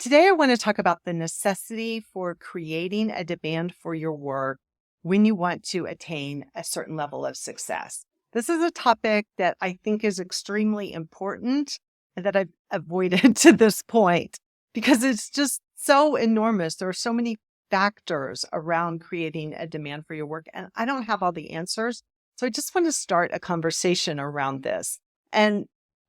Today, I want to talk about the necessity for creating a demand for your work when you want to attain a certain level of success. This is a topic that I think is extremely important and that I've avoided to this point because it's just so enormous. There are so many factors around creating a demand for your work, and I don't have all the answers. So I just want to start a conversation around this. And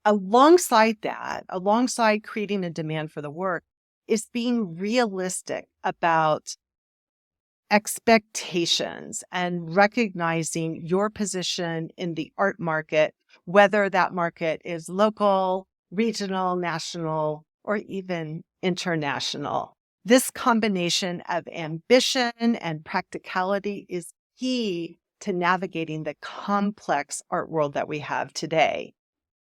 alongside that, alongside creating a demand for the work, is being realistic about expectations and recognizing your position in the art market, whether that market is local, regional, national, or even international. This combination of ambition and practicality is key to navigating the complex art world that we have today.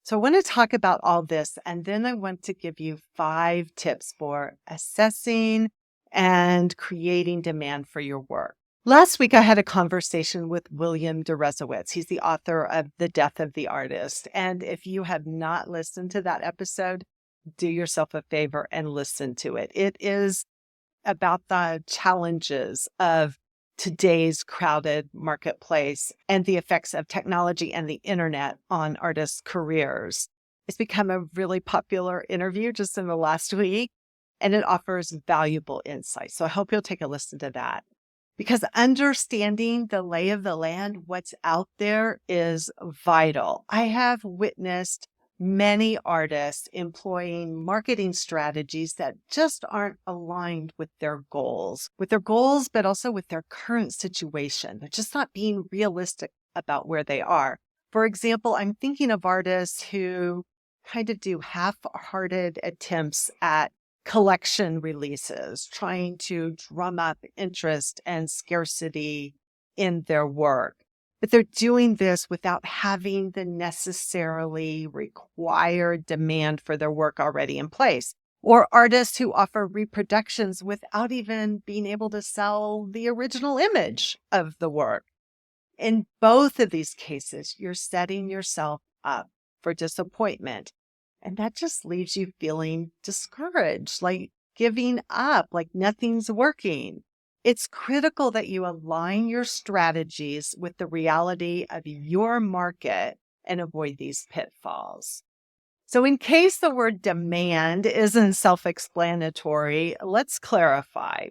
So I want to talk about all this, and then I want to give you 5 tips for assessing and creating demand for your work. Last week, I had a conversation with William Deresiewicz. He's the author of The Death of the Artist. And if you have not listened to that episode, do yourself a favor and listen to it. It is about the challenges of today's crowded marketplace and the effects of technology and the internet on artists' careers. It's become a really popular interview just in the last week, and it offers valuable insights. So I hope you'll take a listen to that. Because understanding the lay of the land, what's out there, is vital. I have witnessed many artists employing marketing strategies that just aren't aligned with their goals, but also with their current situation. They're just not being realistic about where they are. For example, I'm thinking of artists who kind of do half-hearted attempts at collection releases, trying to drum up interest and scarcity in their work. But they're doing this without having the necessarily required demand for their work already in place. Or artists who offer reproductions without even being able to sell the original image of the work. In both of these cases, you're setting yourself up for disappointment. And that just leaves you feeling discouraged, like giving up, like nothing's working. It's critical that you align your strategies with the reality of your market and avoid these pitfalls. So in case the word demand isn't self-explanatory, let's clarify.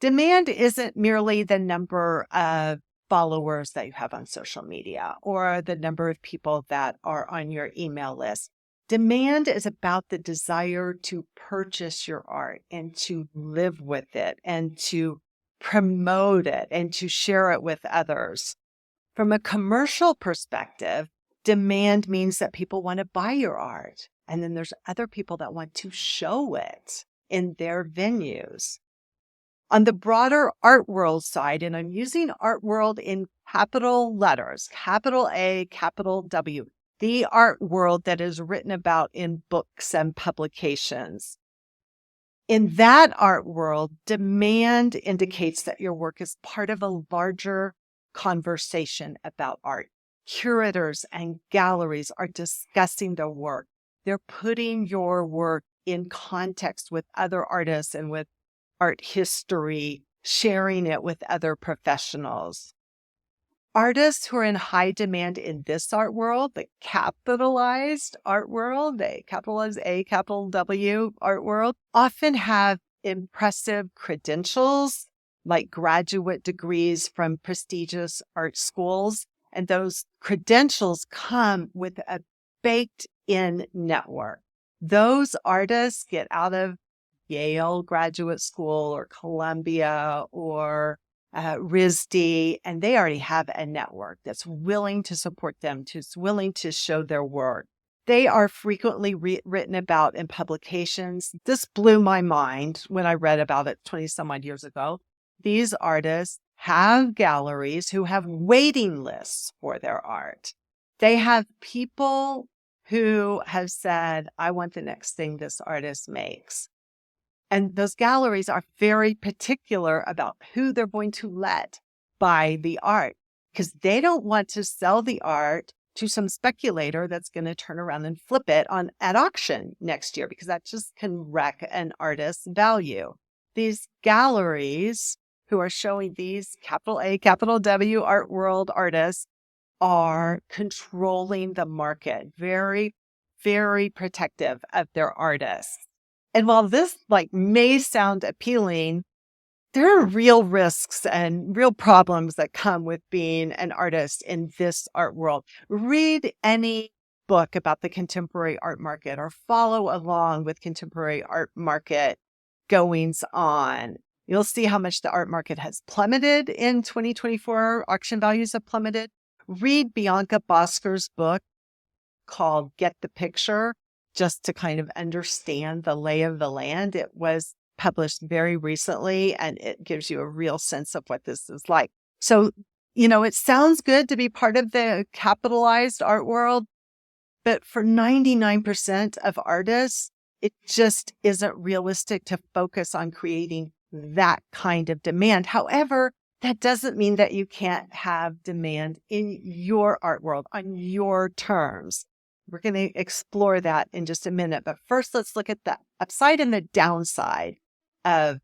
Demand isn't merely the number of followers that you have on social media or the number of people that are on your email list. Demand is about the desire to purchase your art and to live with it and to promote it and to share it with others. From a commercial perspective, demand means that people want to buy your art. And then there's other people that want to show it in their venues. On the broader art world side, and I'm using art world in capital letters, capital A, capital W, the art world that is written about in books and publications. In that art world, demand indicates that your work is part of a larger conversation about art. Curators and galleries are discussing the work. They're putting your work in context with other artists and with art history, sharing it with other professionals. Artists who are in high demand in this art world, the capitalized art world, the capitalized A, capital W art world, often have impressive credentials like graduate degrees from prestigious art schools. And those credentials come with a baked-in network. Those artists get out of Yale Graduate School or Columbia or RISD, and they already have a network that's willing to support them, who's willing to show their work. They are frequently written about in publications. This blew my mind when I read about it 20 some odd years ago. These artists have galleries who have waiting lists for their art. They have people who have said, I want the next thing this artist makes. And those galleries are very particular about who they're going to let buy the art because they don't want to sell the art to some speculator that's going to turn around and flip it at auction next year, because that just can wreck an artist's value. These galleries who are showing these capital A, capital W art world artists are controlling the market, very, very protective of their artists. And while this may sound appealing, there are real risks and real problems that come with being an artist in this art world. Read any book about the contemporary art market or follow along with contemporary art market goings on. You'll see how much the art market has plummeted in 2024. Auction values have plummeted. Read Bianca Bosker's book called Get the Picture, just to kind of understand the lay of the land. It was published very recently, and it gives you a real sense of what this is like. So, it sounds good to be part of the capitalized art world, but for 99% of artists, it just isn't realistic to focus on creating that kind of demand. However, that doesn't mean that you can't have demand in your art world on your terms. We're going to explore that in just a minute. But first, let's look at the upside and the downside of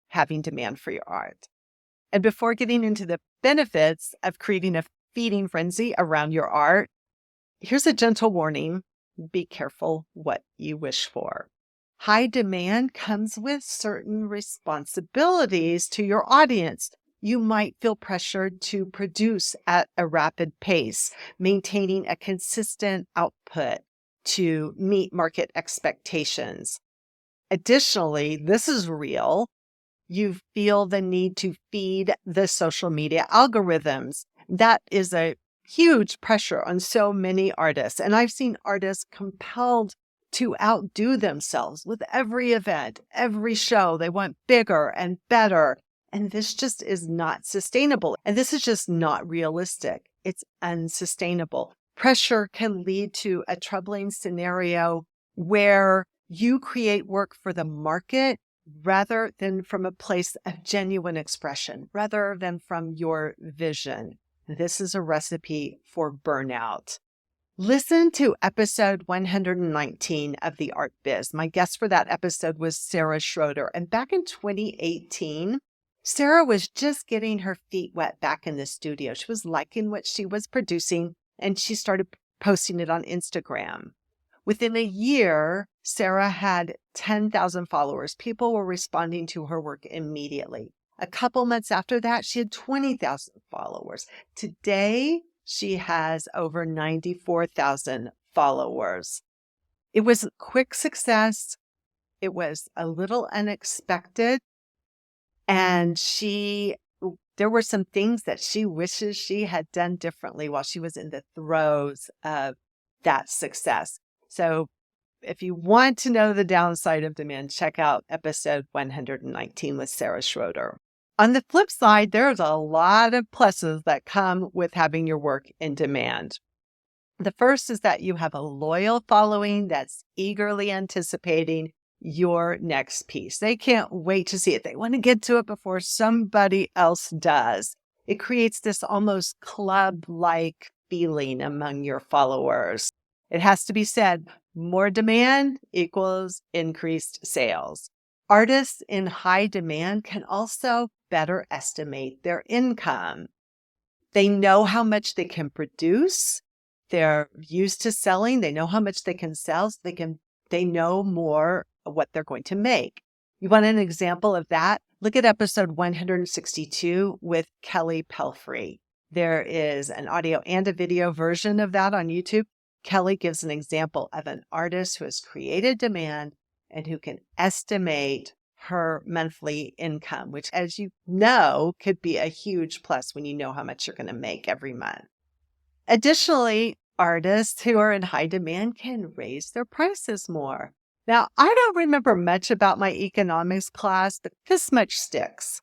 having demand for your art. And before getting into the benefits of creating a feeding frenzy around your art, here's a gentle warning. Be careful what you wish for. High demand comes with certain responsibilities to your audience. You might feel pressured to produce at a rapid pace, maintaining a consistent output to meet market expectations. Additionally, this is real. You feel the need to feed the social media algorithms. That is a huge pressure on so many artists. And I've seen artists compelled to outdo themselves with every event, every show. They want bigger and better. And this just is not sustainable. And this is just not realistic. It's unsustainable. Pressure can lead to a troubling scenario where you create work for the market rather than from a place of genuine expression, rather than from your vision. This is a recipe for burnout. Listen to episode 119 of the Art Biz. My guest for that episode was Sarah Schroeder. And back in 2018, Sarah was just getting her feet wet back in the studio. She was liking what she was producing, and she started posting it on Instagram. Within a year, Sarah had 10,000 followers. People were responding to her work immediately. A couple months after that, she had 20,000 followers. Today, she has over 94,000 followers. It was a quick success. It was a little unexpected. And there were some things that she wishes she had done differently while she was in the throes of that success. So if you want to know the downside of demand, check out episode 119 with Sarah Schroeder. On the flip side, there's a lot of pluses that come with having your work in demand. The first is that you have a loyal following that's eagerly anticipating your next piece. They can't wait to see it. They want to get to it before somebody else does. It creates this almost club-like feeling among your followers. It has to be said, more demand equals increased sales. Artists in high demand can also better estimate their income. They know how much they can produce. They're used to selling. They know how much they can sell. So they know more of what they're going to make. You want an example of that? Look at episode 162 with Kelly Pelfrey. There is an audio and a video version of that on YouTube. Kelly gives an example of an artist who has created demand and who can estimate her monthly income, which, as you know, could be a huge plus when you know how much you're going to make every month. Additionally, artists who are in high demand can raise their prices more. Now, I don't remember much about my economics class, but this much sticks.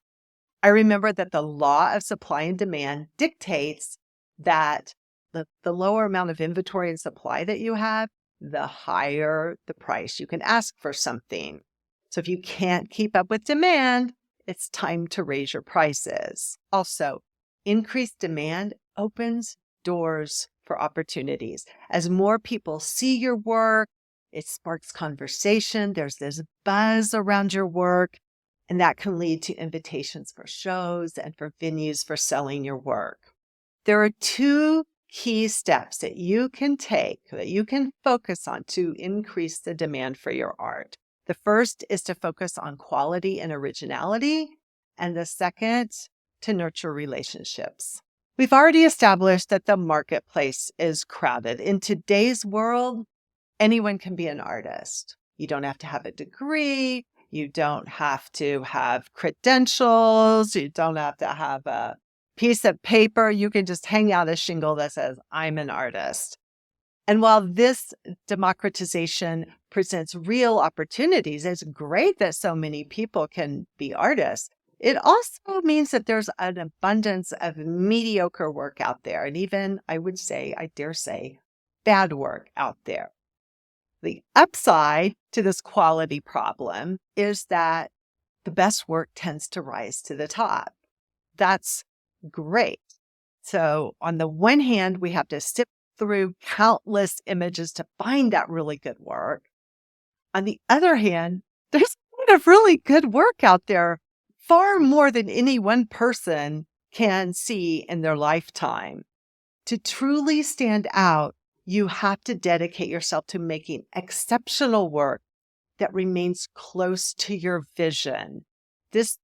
I remember that the law of supply and demand dictates that the lower amount of inventory and supply that you have, the higher the price you can ask for something. So if you can't keep up with demand, it's time to raise your prices. Also, increased demand opens doors for opportunities. As more people see your work, it sparks conversation. There's this buzz around your work, and that can lead to invitations for shows and for venues for selling your work. There are two key steps that you can take, that you can focus on to increase the demand for your art. The first is to focus on quality and originality, and the second, to nurture relationships. We've already established that the marketplace is crowded. In today's world, anyone can be an artist. You don't have to have a degree. You don't have to have credentials. You don't have to have a piece of paper. You can just hang out a shingle that says, I'm an artist. And while this democratization presents real opportunities, it's great that so many people can be artists. It also means that there's an abundance of mediocre work out there. And even, I dare say, bad work out there. The upside to this quality problem is that the best work tends to rise to the top. That's great. So on the one hand, we have to sift through countless images to find that really good work. On the other hand, there's a lot of really good work out there, far more than any one person can see in their lifetime. To truly stand out, you have to dedicate yourself to making exceptional work that remains close to your vision. This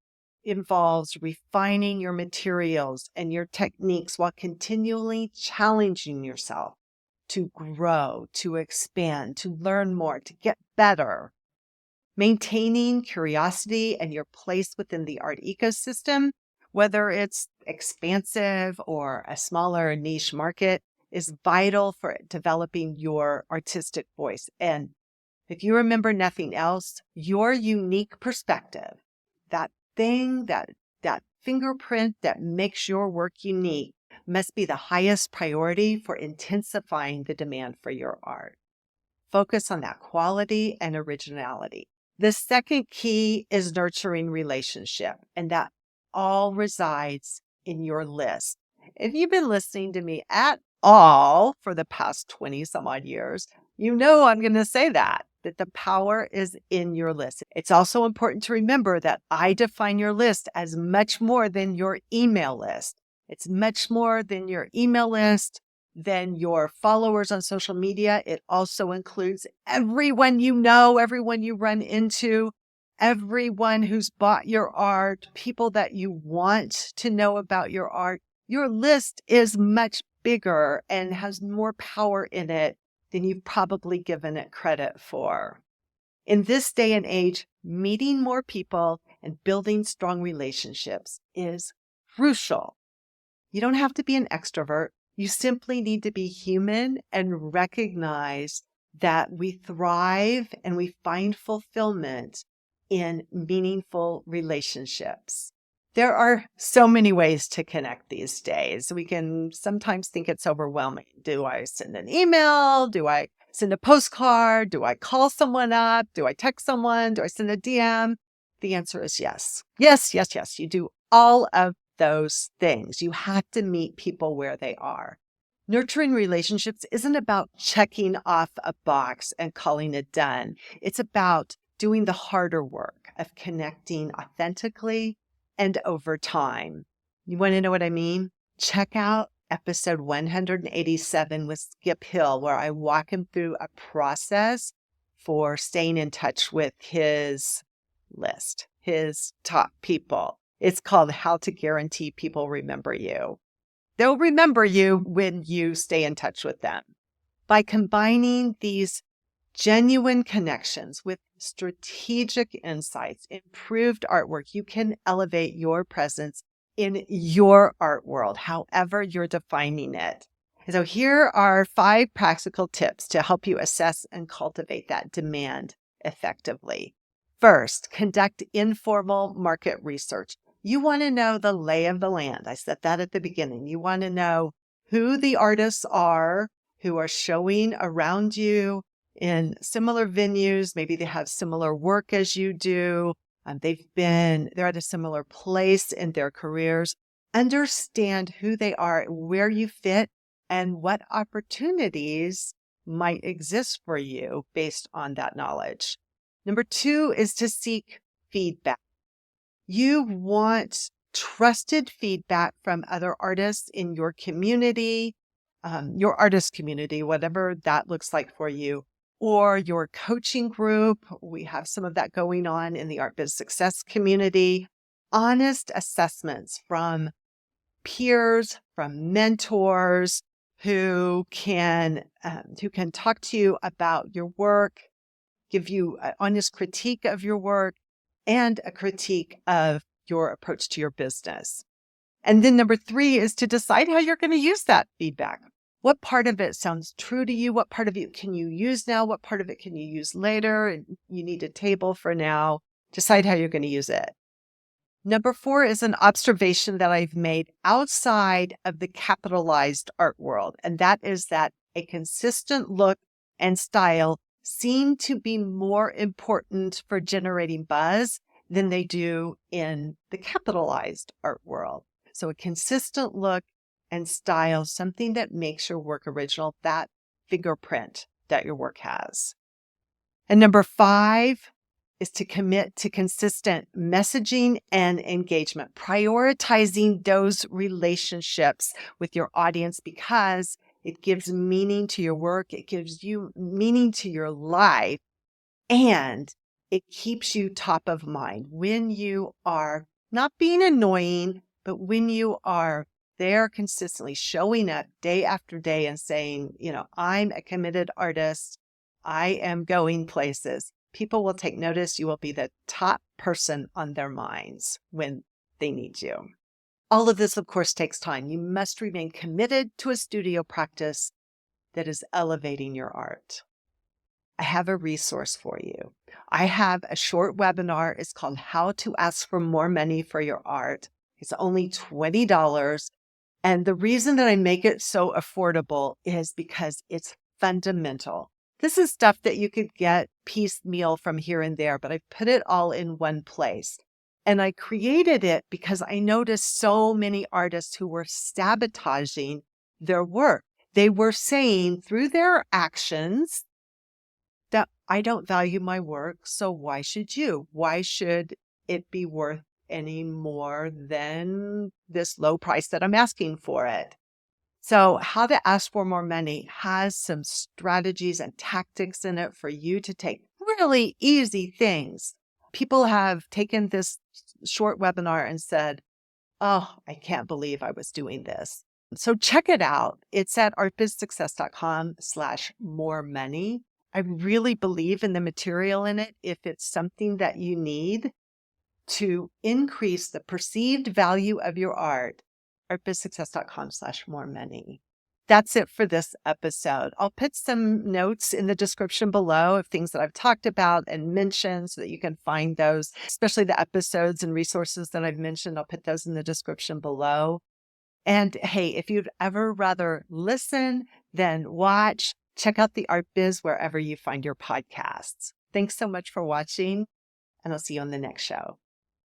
involves refining your materials and your techniques while continually challenging yourself to grow, to expand, to learn more, to get better. Maintaining curiosity and your place within the art ecosystem, whether it's expansive or a smaller niche market, is vital for developing your artistic voice. And if you remember nothing else, your unique perspective, that thing, that fingerprint that makes your work unique, must be the highest priority for intensifying the demand for your art. Focus on that quality and originality. The second key is nurturing relationship, and that all resides in your list. If you've been listening to me at all for the past 20 some odd years, you know I'm going to say that the power is in your list. It's also important to remember that I define your list as much more than your email list. It's much more than your email list, than your followers on social media. It also includes everyone you know, everyone you run into, everyone who's bought your art, people that you want to know about your art. Your list is much bigger and has more power in it than you've probably given it credit for. In this day and age, meeting more people and building strong relationships is crucial. You don't have to be an extrovert. You simply need to be human and recognize that we thrive and we find fulfillment in meaningful relationships. There are so many ways to connect these days. We can sometimes think it's overwhelming. Do I send an email? Do I send a postcard? Do I call someone up? Do I text someone? Do I send a DM? The answer is yes. Yes, yes, yes. You do all of those things. You have to meet people where they are. Nurturing relationships isn't about checking off a box and calling it done. It's about doing the harder work of connecting authentically and over time. You want to know what I mean? Check out episode 187 with Skip Hill, where I walk him through a process for staying in touch with his list, his top people. It's called How to Guarantee People Remember You. They'll remember you when you stay in touch with them. By combining these genuine connections with strategic insights, improved artwork, you can elevate your presence in your art world, however you're defining it. And so here are 5 practical tips to help you assess and cultivate that demand effectively. First, conduct informal market research. You want to know the lay of the land. I said that at the beginning. You want to know who the artists are who are showing around you in similar venues. Maybe they have similar work as you do. They're at a similar place in their careers. Understand who they are, where you fit, and what opportunities might exist for you based on that knowledge. Number 2 is to seek feedback. You want trusted feedback from other artists in your community, your artist community, whatever that looks like for you, or your coaching group. We have some of that going on in the Art Biz Success community. Honest assessments from peers, from mentors who can talk to you about your work, give you an honest critique of your work, and a critique of your approach to your business. And then number 3 is to decide how you're going to use that feedback. What part of it sounds true to you? What part of it can you use now? What part of it can you use later? And you need a table for now. Decide how you're going to use it. Number 4 is an observation that I've made outside of the capitalized art world. And that is that a consistent look and style seem to be more important for generating buzz than they do in the capitalized art world. So a consistent look and style, something that makes your work original, that fingerprint that your work has. And number 5 is to commit to consistent messaging and engagement, prioritizing those relationships with your audience because it gives meaning to your work. It gives you meaning to your life, and it keeps you top of mind when you are not being annoying, but when you are there consistently showing up day after day and saying, I'm a committed artist. I am going places. People will take notice. You will be the top person on their minds when they need you. All of this, of course, takes time. You must remain committed to a studio practice that is elevating your art. I have a resource for you. I have a short webinar. It's called How to Ask for More Money for Your Art. It's only $20. And the reason that I make it so affordable is because it's fundamental. This is stuff that you could get piecemeal from here and there, but I put it all in one place. And I created it because I noticed so many artists who were sabotaging their work. They were saying through their actions that I don't value my work, so why should you? Why should it be worth any more than this low price that I'm asking for it? So How to Ask for More Money has some strategies and tactics in it for you to take really easy things. People have taken this short webinar and said, oh, I can't believe I was doing this. So check it out. It's at artbizsuccess.com/more money. I really believe in the material in it. If it's something that you need to increase the perceived value of your art, artbizsuccess.com/more money. That's it for this episode. I'll put some notes in the description below of things that I've talked about and mentioned so that you can find those, especially the episodes and resources that I've mentioned. I'll put those in the description below. And hey, if you'd ever rather listen than watch, check out the Art Biz wherever you find your podcasts. Thanks so much for watching, and I'll see you on the next show.